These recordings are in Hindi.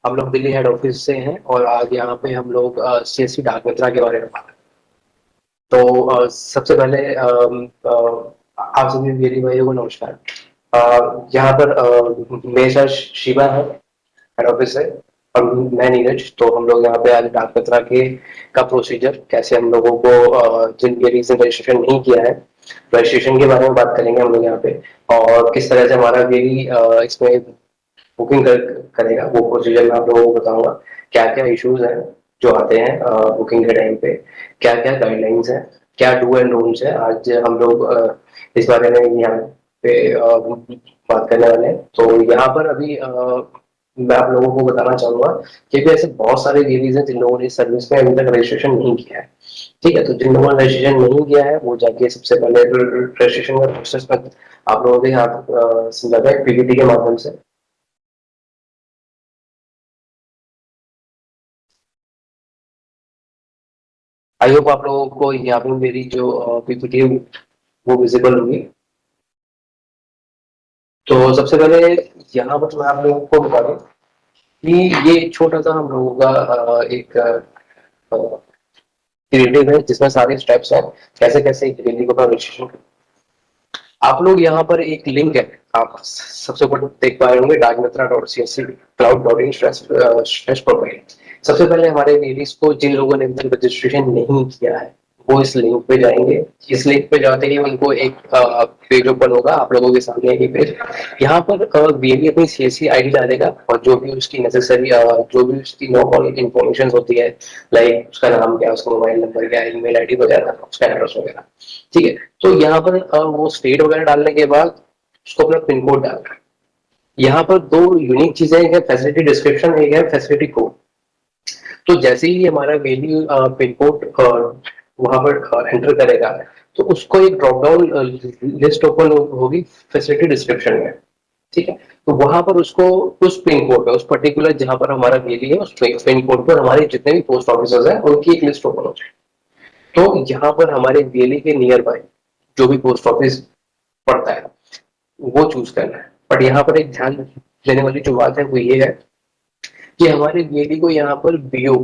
हम लोग दिल्ली हेड ऑफिस से हैं और आज यहाँ पे हम लोग सीएससी डाक मित्रा के बारे में बात करें। तो सबसे पहले आप सभी मेरी भाइयों को नमस्कार। यहाँ पर मेरे साथ शिवा है, हेड ऑफिस से, और मैं नीरज। तो हम लोग यहाँ पे आज डाक मित्रा के का प्रोसीजर कैसे हम लोगों को जिन लेडीज ने रजिस्ट्रेशन नहीं किया है रजिस्ट्रेशन के बारे में बात करेंगे हम लोग यहाँ पे। और किस तरह से हमारा डेली इसमें बुकिंग करेगा वो प्रोसीजर मैं आप लोगों को बताऊंगा। क्या क्या इश्यूज हैं जो आते हैं बुकिंग के टाइम पे, क्या क्या गाइडलाइंस है, क्या डू एंड डोंट्स है, आज हम लोग इस बारे में यहाँ पे बात करने वाले हैं। तो यहाँ पर अभी मैं आप लोगों को बताना चाहूंगा कि भी ऐसे बहुत सारे लेडीज हैं जिन लोगों ने इस सर्विस में अभी तक रजिस्ट्रेशन नहीं किया है। ठीक है, तो जिन लोगों ने रजिस्ट्रेशन नहीं किया है वो जाके सबसे पहले रजिस्ट्रेशन का प्रोसेस में आप लोगों के यहाँ समझाता है पीपीटी के माध्यम से। आई होप आप लोगों को यहाँ पे मेरी जो पीपीटी है वो विजिबल होगी। तो सबसे पहले यहाँ पर मैं आप लोगों को बता दूं कि ये छोटा सा हम लोगों का एक क्रिएटिव है जिसमें सारे स्टेप्स हैं कैसे कैसे एक रैली को रजिस्ट्रेशन। आप लोग यहाँ पर एक लिंक है, आप सबसे ऊपर देख पा रहे होंगे dagmitra.csc.cloud.in/प्रोफाइल। सबसे पहले हमारे लेडीज को जिन लोगों ने अभी तक रजिस्ट्रेशन नहीं किया है वो इस लिंक पे जाएंगे। इस लिंक पे जाते ही उनको एक पेज ओपन होगा आप लोगों के सामने ही पेज। यहाँ पर बीएमई अपनी सीएससी आईडी डालेगा और जो भी उसकी नेसेसरी जो भी उसकी नॉर्मल इन्फॉर्मेशन होती है, लाइक उसका नाम क्या है, उसका मोबाइल नंबर क्या है, ईमेल आईडी वगैरह, उसका एड्रेस वगैरह। ठीक है, तो यहाँ पर वो स्टेट वगैरह डालने के बाद उसको अपना पिन कोड डालना है। यहाँ पर दो यूनिक चीजें, एक है फैसिलिटी डिस्क्रिप्शन, एक है फैसिलिटी कोड। तो जैसे ही हमारा वैल्यू पिन कोड वहां पर एंटर करेगा तो उसको एक ड्रॉप डाउन लिस्ट ओपन होगी फैसिलिटी डिस्क्रिप्शन में। ठीक है, तो वहां पर उसको उस पिन कोड पे, उस पर्टिकुलर जहां पर हमारा वैल्यू है उस पिन कोड पर हमारे जितने भी पोस्ट ऑफिस हैं उनकी एक लिस्ट ओपन हो जाए। तो यहाँ पर हमारे वैली के नियर बाय जो भी पोस्ट ऑफिस पड़ता है वो चूज करना है। बट यहाँ पर एक ध्यान देने वाली जो बात है वो ये है कि हमारे वैली को यहाँ पर बीओ,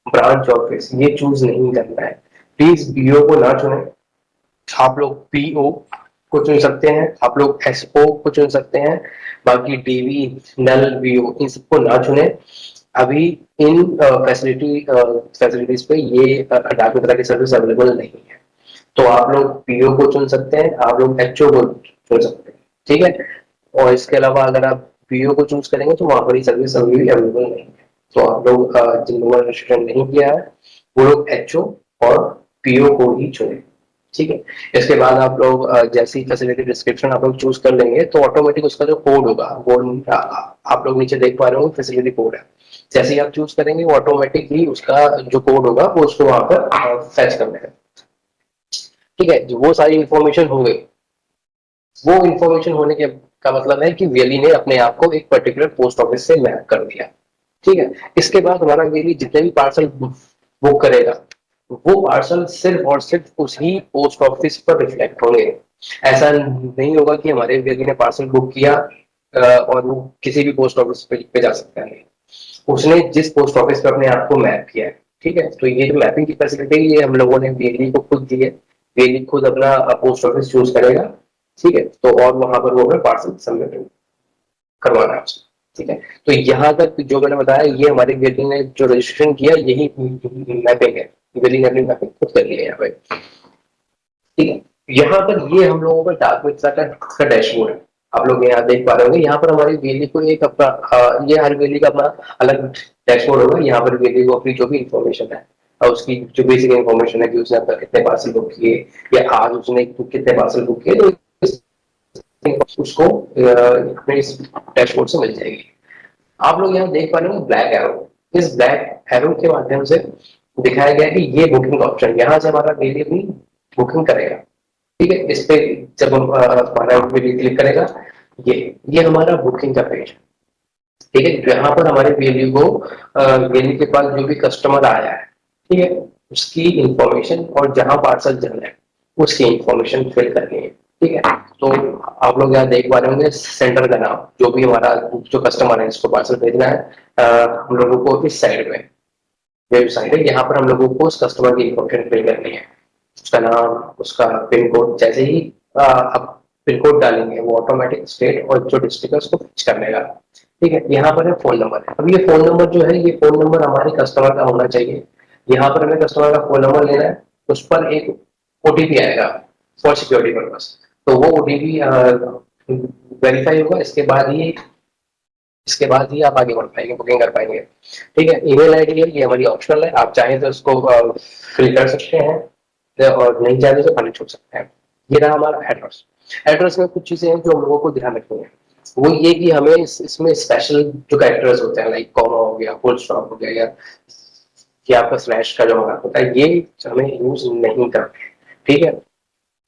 ब्रांच ऑफिस, ये चूज नहीं करना है। प्लीज बीओ को ना चुने। आप लोग पीओ को चुन सकते हैं, आप लोग एसओ को चुन सकते हैं, बाकी डीवी, नल, बीओ इन सबको ना चुने। अभी इन फैसिलिटीज पे ये डाक मित्रा की सर्विस अवेलेबल नहीं है। तो आप लोग पीओ को चुन सकते हैं, आप लोग एचओ को चुन सकते हैं। ठीक है, और इसके अलावा अगर आप पीओ को चूज करेंगे तो वहां पर ही सर्विस अभी भी अवेलेबल नहीं है। तो आप लोग जिन लोगों ने रजिस्ट्रेशन नहीं किया है वो लोग एचओ और पीओ को ही चुने। ठीक है, इसके बाद आप लोग जैसी फैसिलिटी डिस्क्रिप्शन आप लोग चूज कर लेंगे तो ऑटोमेटिक उसका जो कोड होगा वो आप लोग नीचे देख पा रहे हो, फैसिलिटी कोड है। जैसे ही आप चूज करेंगे वो ऑटोमेटिक ही उसका जो कोड होगा वो उसको वहां पर फैच कर लेगा। ठीक है, जो वो सारी इंफॉर्मेशन हो गई, वो इंफॉर्मेशन होने के का मतलब है कि वेली ने अपने आप को एक पर्टिकुलर पोस्ट ऑफिस से मैप कर दिया। ठीक है, इसके बाद हमारा वेली जितने भी पार्सल बुक करेगा वो पार्सल सिर्फ और सिर्फ उसी पोस्ट ऑफिस पर रिफ्लेक्ट होंगे। ऐसा नहीं होगा कि हमारे वेली ने पार्सल बुक किया और वो किसी भी पोस्ट ऑफिस पे जा सकता है। उसने जिस पोस्ट ऑफिस पे अपने आप को मैप किया है। ठीक है, तो ये जो मैपिंग की फैसिलिटी ये हम लोगों ने वेली को खुद दी है। वेली खुद अपना पोस्ट ऑफिस चूज करेगा। ठीक है, तो और वहां पर वो हमें पार्सल सबमिट करवाना है उसको। ठीक है, तो यहाँ तक जो मैंने बताया ये हमारी वेली ने जो रजिस्ट्रेशन किया यही मैपिंग है। वेली ने अपनी मैपिंग खुद कर ली है यहाँ पे। ठीक है, यहाँ पर ये हम लोगों का डार्क मित्रा का डैशबोर्ड है। आप लोग यहाँ देख पा रहे होंगे, यहाँ पर हमारी वेली को एक अपना ये हर वेली का अपना अलग डैशबोर्ड होगा। यहाँ पर वेली को अपनी जो भी इंफॉर्मेशन है और उसकी जो बेसिक इंफॉर्मेशन है कि उसने अब तक कितने पार्सल बुक किए या आज उसने कितने पार्सल बुक किए, तो उसको अपने इस डैशबोर्ड से मिल जाएगी। आप लोग यहाँ देख पा रहे हो ब्लैक एरो। इस ब्लैक एरो के माध्यम से दिखाया गया कि ये बुकिंग ऑप्शन, यहाँ से हमारा डेली अपनी बुकिंग करेगा। ठीक है, इस पे जब हमारा वीडियो क्लिक करेगा ये हमारा बुकिंग का पेज। ठीक है, यहाँ पर हमारे वैल्यू को वैल्यू के पास जो भी कस्टमर आया है, ठीक है, उसकी इंफॉर्मेशन और जहां पार्सल जाना है उसकी इंफॉर्मेशन फिल करनी है। ठीक है। तो आप लोग यहाँ देख पा रहे होंगे सेंटर का नाम, जो भी हमारा जो कस्टमर है जिसको पार्सल भेजना है, हम लोगों को इस साइड में वेबसाइट है, यहाँ पर हम लोगों को उस कस्टमर की इन्फॉर्मेशन फिल करनी है, उसका नाम, उसका पिन कोड। जैसे ही आप पिन कोड डालेंगे वो ऑटोमेटिक स्टेट और जो डिस्ट्रिक्ट है उसको फिक्स कर लेगा। ठीक है, यहाँ पर है फोन नंबर। अब ये फोन नंबर जो है, ये फोन नंबर हमारे कस्टमर का होना चाहिए। यहाँ पर हमें कस्टमर का फोन नंबर लेना है, उस पर एक ओटीपी आएगा फॉर सिक्योरिटी पर्पस। तो वो ओटीपी वेरीफाई होगा, इसके बाद ही आप आगे बढ़ पाएंगे, बुकिंग कर पाएंगे। ठीक है, ईमेल आईडी है, ये हमारी ऑप्शनल है, आप चाहें तो इसको फिल कर सकते हैं और नहीं चाहें तो खाली छोड़ सकते हैं। ये रहा हमारा एड्रेस। एड्रेस में कुछ चीजें हैं जो हम लोगों को ध्यान रखनी है। वो ये कि हमें इसमें स्पेशल जो कैरेक्टर्स होते हैं, लाइक कॉमा हो गया, फुल स्टॉप हो गया, या कि आपका स्लैश का जो मार्क होता है, ये हमें यूज नहीं करते। ठीक है,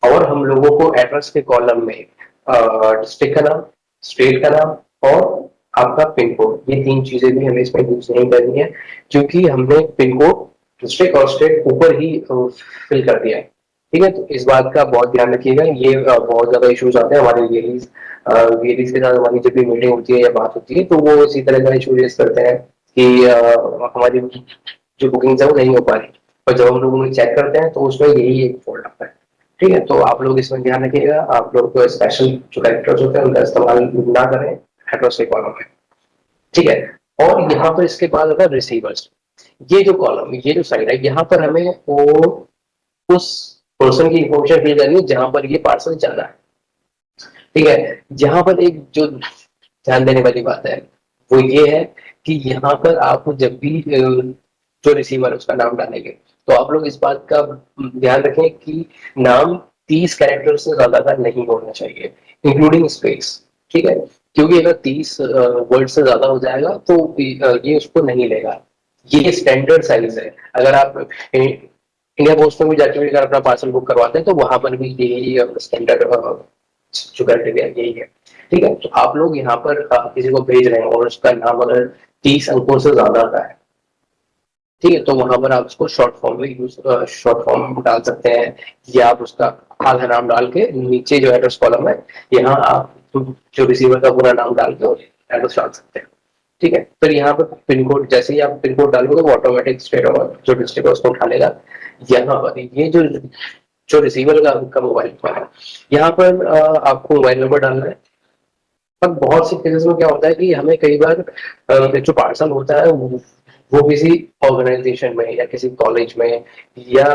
और हम लोगों को एड्रेस के कॉलम में डिस्ट्रिक्ट का नाम, स्टेट का नाम और आपका पिन कोड, ये तीन चीजें भी हमें इसमें यूज नहीं करनी है, क्योंकि हमने पिन कोड, डिस्ट्रिक्ट और स्टेट ऊपर ही फिल कर दिया है। ठीक है, तो इस बात का बहुत ध्यान रखिएगा। ये बहुत ज्यादा इश्यूज आते हैं हमारे वेरीज के साथ। हमारी जब भी मीटिंग होती है या बात होती है तो वो इसी तरह का इशू रेज करते हैं कि हमारी जो बुकिंग है वो नहीं हो पा रही, और जब हम लोग उन्हें चेक करते हैं तो उसमें यही एक फॉल्ट आता है। ठीक है, तो आप लोग इसमें ध्यान रखिएगा, आप लोग को स्पेशल जो कैरेक्टर्स होते हैं उनका इस्तेमाल ना करें एड्रेस के कॉलम में। ठीक है, और यहाँ पर इसके बाद होगा रिसीवर्स। ये जो कॉलम, ये जो साइड है, यहाँ पर हमें वो उस पर्सन की इंफॉर्मेशन फिल करनी है जहां पर ये पार्सल जाना है। ठीक है, यहाँ पर एक जो ध्यान देने वाली बात है वो ये है कि यहाँ पर आप जब भी जो रिसीवर है उसका नाम डालेंगे तो आप लोग इस बात का ध्यान रखें कि नाम 30 कैरेक्टर से ज्यादा का नहीं होना चाहिए, इंक्लूडिंग स्पेस। ठीक है, क्योंकि अगर 30 वर्ड से ज्यादा हो जाएगा तो ये उसको नहीं लेगा। ये स्टैंडर्ड साइज है। अगर आप इंडिया पोस्ट में भी जाके अगर अपना पार्सल बुक करवाते हैं तो वहां पर भी यही स्टैंडर्ड जो क्राइटेरिया यही है। ठीक है, तो आप लोग यहाँ पर किसी को भेज रहे हैं और उसका नाम अगर 30 अंकों से ज्यादा का है, ठीक है, तो वहां पर आप उसको शॉर्ट फॉर्म में यूज शॉर्ट फॉर्म डाल सकते हैं, या आप उसका आधा नाम डाल के नीचे जो एड्रेस कॉलम है यहाँ आप जो रिसीवर का पूरा नाम डाल के एड्रेस डाल सकते हैं। ठीक है, फिर यहाँ पर पिन कोड, जैसे ही आप पिन कोड डालोगे वो ऑटोमेटिक स्टेट और जो डिस्ट्रिक्ट है उसको उठा लेगा। यहाँ पर ये जो रिसीवर का मोबाइल नंबर है, यहाँ पर आपको मोबाइल नंबर डालना है। पर बहुत सी केसेस में क्या होता है कि हमें कई बार जो पार्सल होता है वो किसी ऑर्गेनाइजेशन में या किसी कॉलेज में या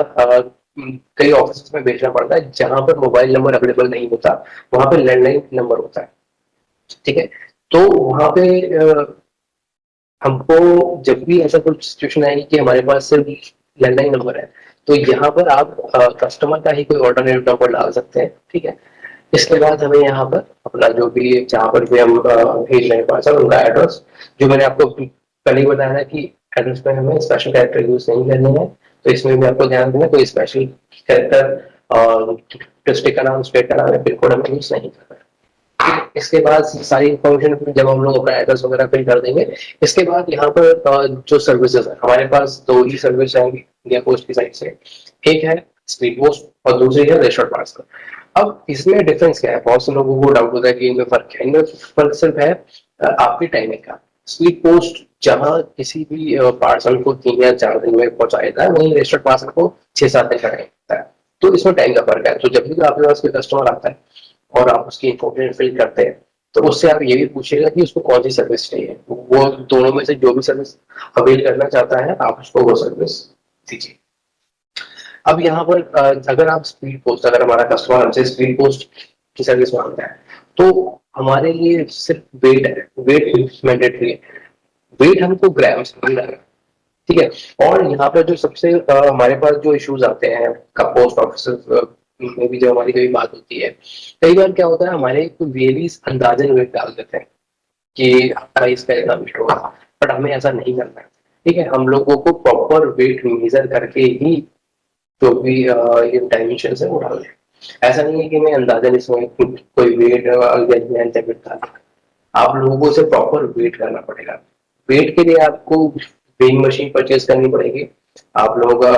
कई ऑफिस में भेजना पड़ता है जहां पर मोबाइल नंबर अवेलेबल नहीं होता, वहां पे लैंडलाइन नंबर होता है। ठीक है, तो वहां पे हमको जब भी ऐसा कुछ सिचुएशन आएगी कि हमारे पास सिर्फ लैंडलाइन नंबर है, तो यहाँ पर आप कस्टमर का ही कोई ऑल्टरनेटिव नंबर डाल सकते हैं। ठीक है, इसके बाद हमें यहाँ पर अपना जो भी जहाँ पर भी हम भेज रहे हैं पार्सल, उनका एड्रेस, जो मैंने आपको पहले ही बताया था कि एड्रेस में हमें स्पेशल कैरेक्टर यूज नहीं करने हैं, तो इसमें भी आपको ध्यान देना कोई स्पेशल कैरेक्टर, डिस्ट्रिक्ट का नाम, स्टेट का नाम है, पिन कोड हमें यूज नहीं करना है। इसके बाद सारी इंफॉर्मेशन जब हम लोग अपना एड्रेस वगैरह फिल कर देंगे, इसके बाद यहाँ पर जो सर्विसेज है, हमारे पास दो ही सर्विस है इंडिया पोस्ट की साइड से। एक है स्पीड पोस्ट और दूसरी है रेस्टोरेंट पार्सल। अब इसमें डिफरेंस क्या है, बहुत से लोगों को डाउट होता है कि इनमें फर्क है। इनमें फर्क सिर्फ है आपकी टाइमिंग का। स्पीड पोस्ट जहां किसी भी पार्सल को 3 या 4 दिन में पहुंचा देता है, वहीं रेस्टोरेंट पार्सल को 6-7 दिन का टाइम लगता है। तो इसमें टाइम का फर्क है। तो जब भी आपके पास कोई कस्टमर आता है और आप उसकी इंफॉर्मेशन फिल करते हैं तो उससे आप ये भी पूछिएगा कि उसको कौन सी सर्विस चाहिए। वो दोनों में से जो भी सर्विस अवेल करना चाहता है आप उसको वो सर्विस दीजिए। अब यहाँ पर अगर आप स्पीड पोस्ट, अगर हमारा कस्टमर हमसे स्पीड पोस्ट की सर्विस मांगता है तो हमारे लिए सिर्फ वेट है, वेट मैंडेटरी है। वेट हमको ग्राम्स में मिल रहा है। ठीक है, और यहाँ पर जो सबसे हमारे पास जो इश्यूज आते हैं का पोस्ट ऑफिस में भी जब हमारी कभी बात होती है, कई बार क्या होता है हमारे वेरीज अंदाजन वेट डाल देते हैं कि आपका इसका इतना वेट होगा, बट हमें ऐसा नहीं करना है। ठीक है, हम लोगों को प्रॉपर वेट मेजर करके ही जो भी ये डायमेंशन है वो डालना है। ऐसा नहीं है कि मैं अंदाजन इसमें कोई वेट डाल, आप लोगों को इसे प्रॉपर वेट करना पड़ेगा। वेट के लिए आपको वेइंग मशीन परचेज करनी पड़ेगी। आप लोगों का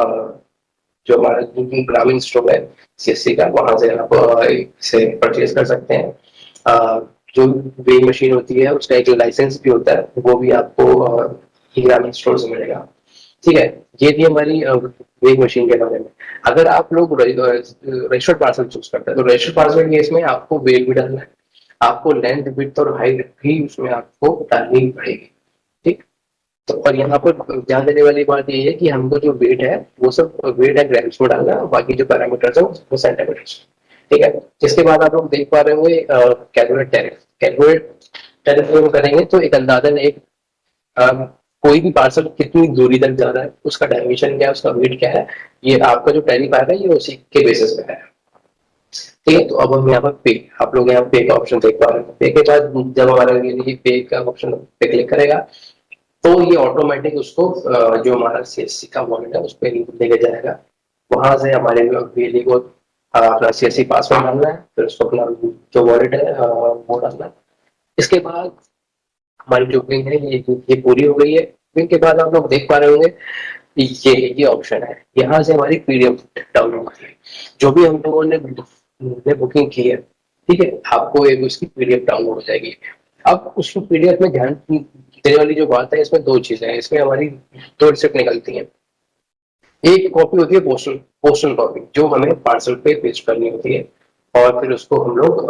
जो हमारा ग्रामीण स्टोर है सीएससी का, वहां से आप इसे परचेज कर सकते हैं। जो वेइंग मशीन होती है उसका एक लाइसेंस भी होता है, वो भी आपको ग्रामीण स्टोर से मिलेगा। ठीक है, ये थी हमारी वेइंग मशीन के बारे में। अगर आप लोग रजिस्टर्ड पार्सल चूज करते हैं तो रजिस्टर्ड पार्सल केस में आपको वेट भी डालना है, आपको लेंथ विड्थ और हाइट भी उसमें आपको डालनी पड़ेगी। ठीक, तो और यहाँ पर ध्यान देने वाली बात ये है कि हमको जो वेट है वो सब वेट है ग्राम्स में डालना है, बाकी जो पैरामीटर्स है वो सेंटीमीटर्स। ठीक है, इसके बाद आप लोग देख पा रहे होंगे कैलकुलेट टैरिफ। कैलकुलेट टैरिफ हम करेंगे तो एक अंदाजन एक कोई भी पार्सल कितनी दूरी तक जा रहा है, उसका डायमेंशन क्या है, उसका वेट क्या है, ये आपका जो टैरिफ आएगा ये उसी के बेसिस पे है। ठीक है, तो अब हम यहाँ पर पे, आप लोग यहाँ पे का ऑप्शन देख पा रहे हैं। पे के बाद जब हमारा ये पे का ऑप्शन पे क्लिक करेगा तो ये ऑटोमेटिक उसको जो हमारा सीएससी का वॉलेट है उस पर लेके जाएगा। वहां से हमारे बिजली को अपना सीएससी पासवर्ड डालना है, फिर उसको अपना जो वॉलेट है वो डालना है। इसके बाद हमारी जो बुकिंग है ये पूरी हो गई है। बुकिंग के बाद आप लोग देख पा रहे होंगे ये ऑप्शन है, यहाँ से हमारी पीडीएफ डाउनलोड होती है। जो भी हम लोगों ने बुकिंग की है, ठीक है, आपको एक उसकी पीडीएफ डाउनलोड हो जाएगी। अब उस पीडीएफ में ध्यान देने वाली जो बात है, इसमें दो चीजें हैं, इसमें हमारी दो रिसिप्ट निकलती हैं। एक कॉपी होती है पोस्टल पोस्टल कॉपी, जो हमें पार्सल पे पेस्ट करनी होती है और फिर उसको हम लोग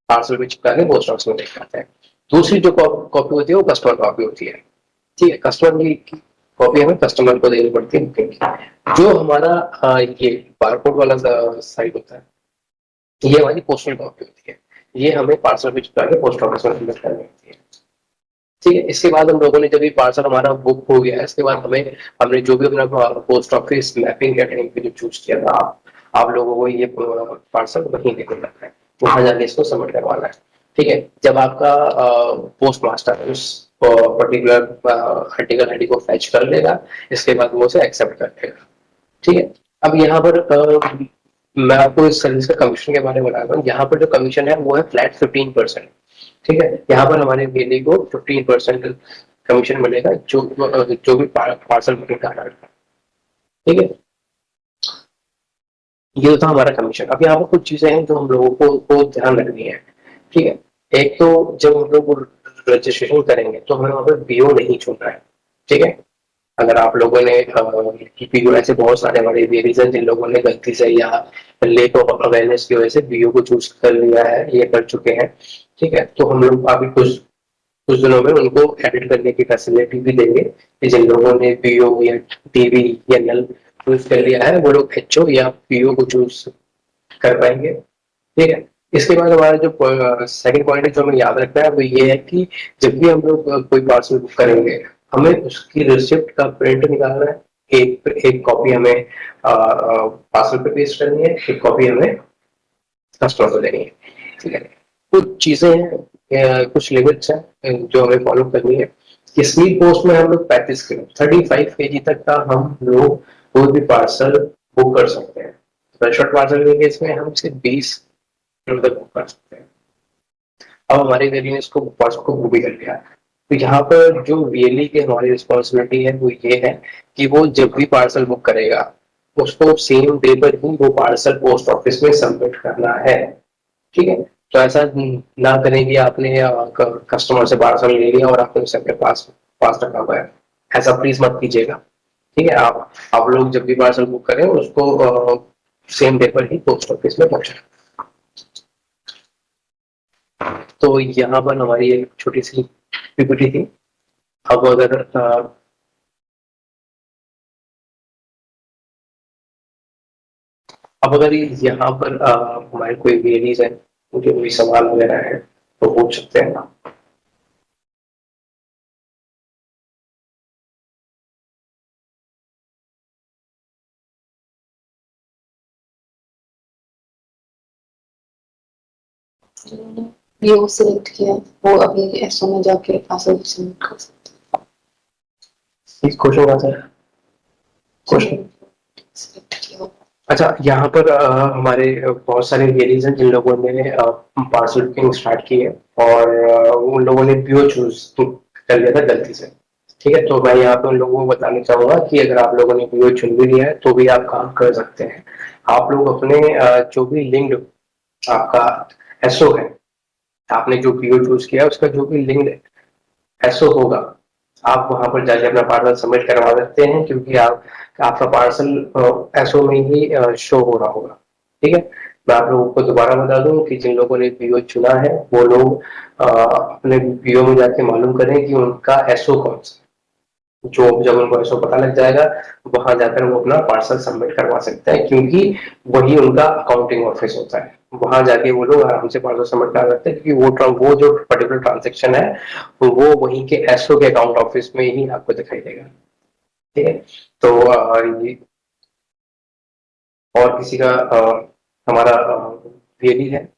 पार्सल पे चिपका के पोस्ट ऑफिस में देख पाते हैं। दूसरी जो कॉपी होती है वो कस्टमर कॉपी होती है। ठीक है, कस्टमर की कॉपी हमें कस्टमर को देनी पड़ती है बुकिंग की। जो हमारा ये बारकोड वाला साइट होता है, ये हमारी पोस्टल कॉपी होती है, ये हमें पार्सल पे चिपका के पोस्ट ऑफिस में सबमिट करनी होती है। ठीक है, इसके बाद हम लोगों ने जब ये पार्सल हमारा बुक हो गया है, इसके बाद हमने जो भी अपना पोस्ट ऑफिस मैपिंग के टाइम पे जो चूज किया था, आप लोगों को ये पार्सल वहीं लेकर जाना है, वहां जाके इसको सबमिट करवाना है। ठीक है, जब आपका पोस्ट मास्टर उस पर्टिकुलर आर्टिकल आईडी को फैच कर लेगा, इसके बाद वो उसे एक्सेप्ट कर लेगा। ठीक है, अब यहाँ पर मैं आपको इस सर्विस का कमीशन के बारे में बता रहा हूँ। यहाँ पर जो कमीशन है वो है फ्लैट 15%। ठीक है, यहाँ पर हमारे मेले को 15% कमीशन मिलेगा जो भी पार्सल बुकिंग का है। ठीक है, ये था हमारा कमीशन। अब यहाँ पर कुछ चीजें हैं जो हम लोगों को ध्यान रखनी है। ठीक है, एक तो जब हम लोग रजिस्ट्रेशन करेंगे तो हमें वहाँ पर बीओ नहीं चुनना है। ठीक है, अगर आप लोगों ने बीओ ऐसे बहुत सारे हमारे रीजन जिन लोगों ने गलती से या लेक ऑफ अवेयरनेस की वजह से बीओ को चूज कर लिया है, ये कर चुके हैं। ठीक है, तो हम लोग अभी कुछ कुछ दिनों में उनको एडिट करने की फैसिलिटी भी देंगे कि जिन लोगों ने पीओ या टीवी या नल चूज कर लिया है वो लोग एचओ या पीओ को चूज कर पाएंगे। ठीक है, इसके बाद हमारा जो सेकंड पॉइंट है जो हमें याद रखना है वो ये है कि जब भी हम लोग कोई पार्सल बुक करेंगे, हमें उसकी रिसिप्ट का प्रिंट निकालना है। एक कॉपी हमें पार्सल पे पेस्ट करनी है, एक कॉपी हमें कस्टमर को देनी है। ठीक है, कुछ चीजें हैं, कुछ लिमिट्स हैं जो हमें फॉलो करनी है कि स्पीड पोस्ट में हम लोग 35 किलो 35 केजी तक का हम लोग कोई भी पार्सल बुक कर सकते हैं। शॉर्ट पार्सल के केस में हम सिर्फ 20 किलो तक बुक कर सकते हैं। अब हमारे घर ने इसको पार्सल को बुक भी कर लिया। तो यहाँ पर जो वीएलई की हमारी रिस्पॉन्सिबिलिटी है वो ये है कि वो जब भी पार्सल बुक करेगा उसको सेम डे पर ही वो पार्सल पोस्ट ऑफिस में सबमिट करना है। ठीक है, तो ऐसा ना करें कि आपने कस्टमर से पार्सल ले लिया और आपने उसे अपने पास पास रखा हुआ है, ऐसा प्लीज मत कीजिएगा। ठीक है, आप लोग जब भी पार्सल बुक करें उसको सेम डे पर ही पोस्ट ऑफिस में पहुंचाएं। तो यहाँ पर हमारी एक छोटी सी पीपीटी थी। अब अगर यहाँ पर हमारे कोई क्वेरीज है, उनके कोई सवाल वगैरह है तो पूछ सकते हैं। ये वो सिलेक्ट किया, वो अभी एसओ में जाके पासवर्ड सबमिट कर सकते इस क्वेश्चन का आंसर क्वेश्चन सिलेक्ट किया। अच्छा, यहाँ पर हमारे बहुत सारे वेरिएंट्स हैं जिन लोगों ने पार्सल बुकिंग स्टार्ट की है और उन लोगों ने पीओ चूज कर लिया था गलती से। ठीक है, तो मैं यहाँ पे उन लोगों को बताना चाहूंगा कि अगर आप लोगों ने वीडियो चुन भी लिया है तो भी आप काम कर सकते हैं। आप लोग अपने जो भी लिंक्ड आपका एसओ है, आपने जो पीओ चूज किया है उसका जो भी लिंक्ड एसओ होगा, आप वहां पर जाके अपना पार्सल सबमिट करवा सकते हैं, क्योंकि आपका पार्सल एसओ में ही शो हो रहा होगा। ठीक है, मैं आप लोगों को दोबारा बता दूं कि जिन लोगों ने पीओ चुना है वो लोग अपने पीओ में जाके मालूम करें कि उनका एसओ कौन सा, जो जब उनको ऐसा पता लग जाएगा वहां जाकर वो अपना पार्सल सबमिट करवा सकते हैं, क्योंकि वही उनका अकाउंटिंग ऑफिस होता है। वहां जाके वो लोग आराम से पार्सल सबमिट करा सकते हैं, क्योंकि वो जो पर्टिकुलर ट्रांजेक्शन है वो वहीं के एसओ के अकाउंट ऑफिस में ही आपको दिखाई देगा। ठीक है, तो ये और किसी का हमारा ये भी है।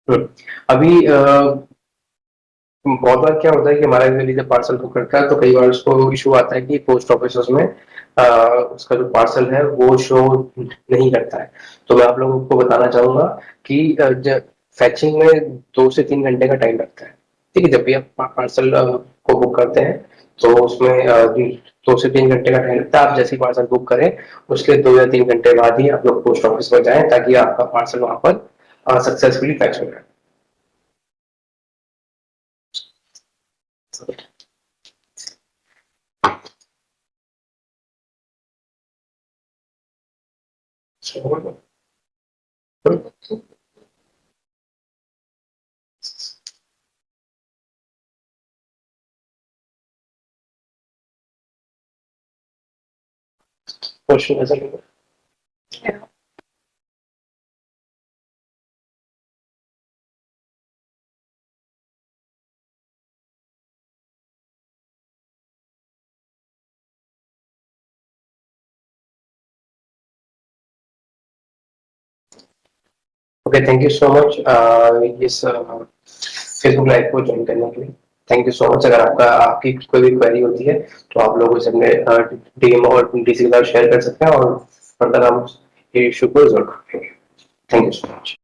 हम्म, अभी बहुत बार क्या होता है कि हमारा यूजली जब पार्सल बुक करता है तो कई बार उसको इशू आता है कि पोस्ट ऑफिस में उसका जो पार्सल है वो शो नहीं करता है। तो मैं आप लोगों को बताना चाहूंगा कि फैचिंग में 2 से 3 घंटे का टाइम लगता है। ठीक है, जब भी आप पार्सल को बुक करते हैं तो उसमें 2 से 3 घंटे का टाइम लगता है। आप जैसे ही पार्सल बुक करें उसके 2 या 3 घंटे बाद ही आप लोग पोस्ट ऑफिस में जाएं, ताकि आपका पार्सल वहां पर सक्सेसफुली फैच हो जाए। क्वेश्चन ऐसा लगा। Okay, thank you so much इस फेसबुक लाइव को ज्वाइन करने के लिए। Thank you so much. अगर आपकी कोई भी क्वेरी होती है तो आप लोग उसे अपने डीएम और डीसी के साथ शेयर कर सकते हैं, और फर्दर हम इशू को रिजॉल्व करेंगे। Thank you so much.